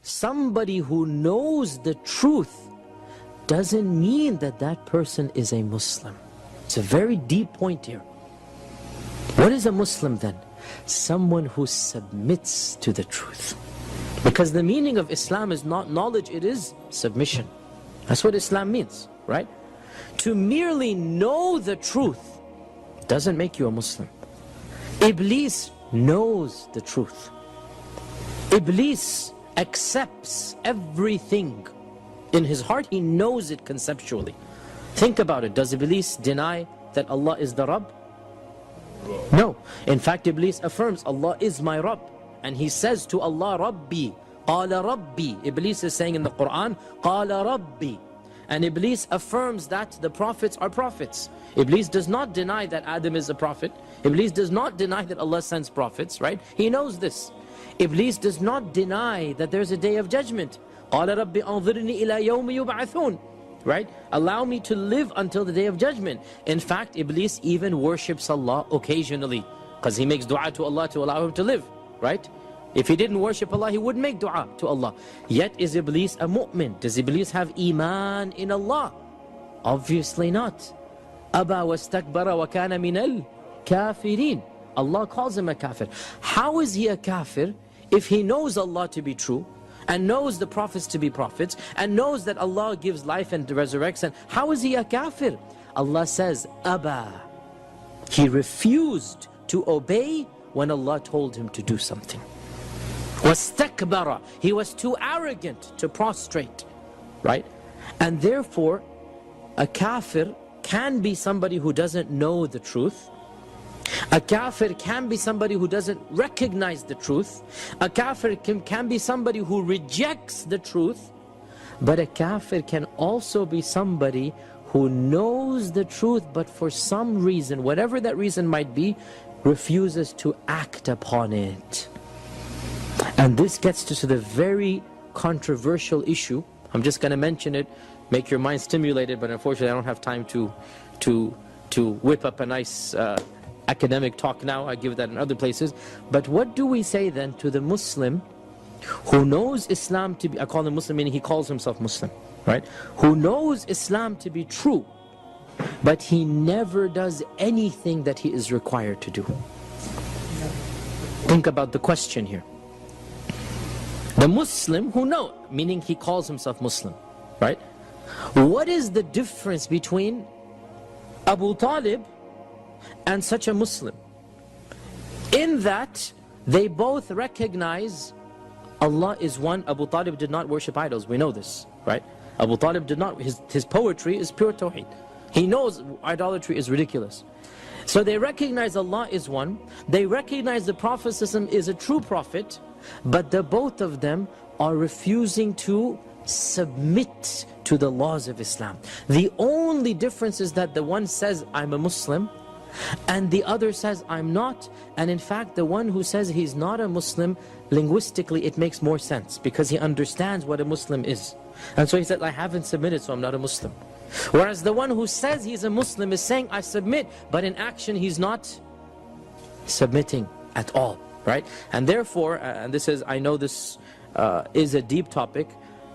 somebody who knows the truth doesn't mean that that person is a Muslim. It's a very deep point here. What is a Muslim then? Someone who submits to the truth. Because the meaning of Islam is not knowledge, it is submission. That's what Islam means, right? To merely know the truth doesn't make you a Muslim. Iblis knows the truth. Iblis accepts everything in his heart. He knows it conceptually. Think about it. Does Iblis deny that Allah is the Rabb? No. In fact, Iblis affirms Allah is my Rabb. And he says to Allah, Rabbi, Qala Rabbi. Iblis is saying in the Quran, Qala Rabbi. And Iblis affirms that the prophets are prophets. Iblis does not deny that Adam is a prophet. Iblis does not deny that Allah sends prophets, right? He knows this. Iblis does not deny that there's a day of judgment. قَالَ رَبِّ أَنظِرْنِي إِلَى يَوْمِ يُبْعَثُونَ. Right? Allow me to live until the day of judgment. In fact, Iblis even worships Allah occasionally, because he makes dua to Allah to allow him to live. Right? If he didn't worship Allah, he wouldn't make dua to Allah. Yet is Iblis a mu'min? Does Iblis have iman in Allah? Obviously not. أَبَى وَاسْتَكْبَرَ وَكَانَ مِنَ الْكَافِرِينَ. Allah calls him a kafir. How is he a kafir if he knows Allah to be true, and knows the prophets to be prophets, and knows that Allah gives life and resurrects? And how is he a kafir? Allah says, Abba. He refused to obey when Allah told him to do something. Wastakbara. He was too arrogant to prostrate. Right? And therefore, a kafir can be somebody who doesn't know the truth. A kafir can be somebody who doesn't recognize the truth. A kafir can be somebody who rejects the truth. But a kafir can also be somebody who knows the truth, but for some reason, whatever that reason might be, refuses to act upon it. And this gets to the very controversial issue. I'm just going to mention it, make your mind stimulated, but unfortunately I don't have time to whip up a nice academic talk now. I give that in other places. But what do we say then to the Muslim who knows Islam to be, I call him Muslim meaning he calls himself Muslim, right? Who knows Islam to be true, but he never does anything that he is required to do. Think about the question here. The Muslim who knows, meaning he calls himself Muslim, right? What is the difference between Abu Talib and such a Muslim? In that they both recognize Allah is one. Abu Talib did not worship idols, we know this, right? Abu Talib did not, his poetry is pure Tawheed. He knows idolatry is ridiculous. So they recognize Allah is one, they recognize the Prophet is a true prophet, but the both of them are refusing to submit to the laws of Islam. The only difference is that the one says, I'm a Muslim, and the other says, I'm not. And in fact, the one who says he's not a Muslim, linguistically it makes more sense, because he understands what a Muslim is. And so he said, I haven't submitted, so I'm not a Muslim. Whereas the one who says he's a Muslim is saying, I submit, but in action he's not submitting at all, right? And therefore, and this is, I know this is a deep topic,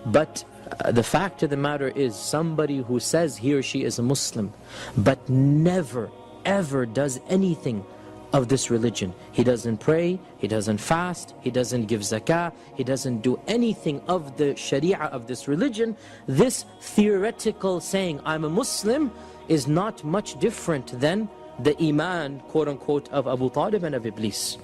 but the fact of the matter is, somebody who says he or she is a Muslim, but never ever does anything of this religion. He doesn't pray, he doesn't fast, he doesn't give zakah, he doesn't do anything of the sharia of this religion. This theoretical saying, I'm a Muslim, is not much different than the iman, quote unquote, of Abu Talib and of Iblis.